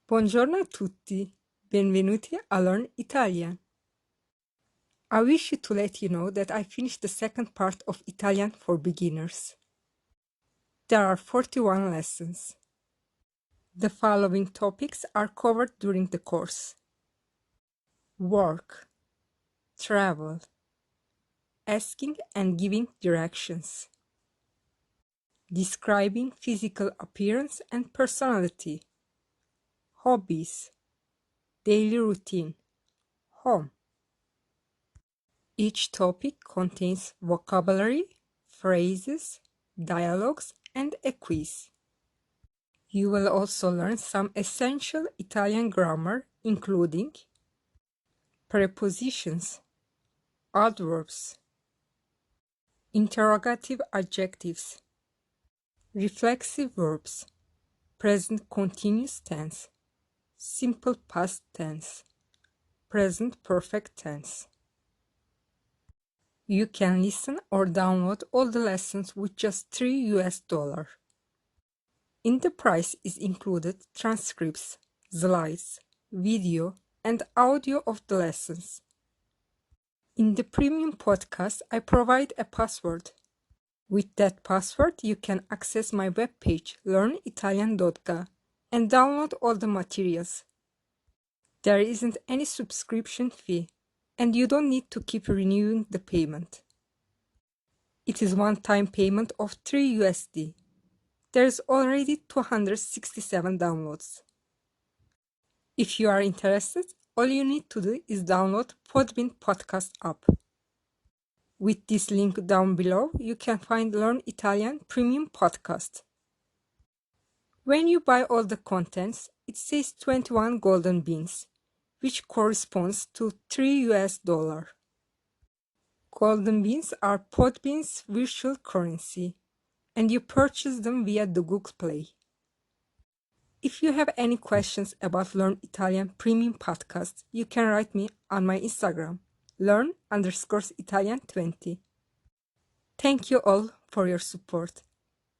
Buongiorno a tutti, benvenuti a Learn Italian. I wish to let you know that I finished the second part of Italian for beginners. There are 41 lessons. The following topics are covered during the course: work, travel, asking and giving directions, describing physical appearance and personality, hobbies, daily routine, home. Each topic contains vocabulary, phrases, dialogues, and a quiz. You will also learn some essential Italian grammar, including prepositions, adverbs, interrogative adjectives, reflexive verbs, present continuous tense, simple past tense, present perfect tense. You can listen or download all the lessons with just $3. In the price is included transcripts, slides, video, and audio of the lessons. In the premium podcast, I provide a password. With that password, you can access my webpage learnitalian.ga and download all the materials. There isn't any subscription fee, and you don't need to keep renewing the payment. It is one-time payment of $3. There's already 267 downloads. If you are interested, all you need to do is download Podbean podcast app. With this link down below, you can find Learn Italian Premium Podcast. When you buy all the contents, it says 21 golden beans, which corresponds to $3. Golden beans are Podbean's virtual currency, and you purchase them via the Google Play. If you have any questions about Learn Italian Premium Podcast, you can write me on my Instagram, learn_Italian20. Thank you all for your support.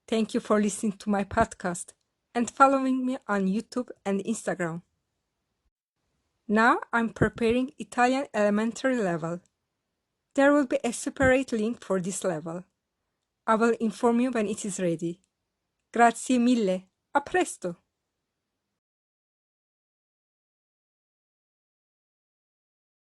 Thank you for listening to my podcast and following me on YouTube and Instagram. Now I'm preparing Italian elementary level. There will be a separate link for this level. I will inform you when it is ready. Grazie mille. A presto!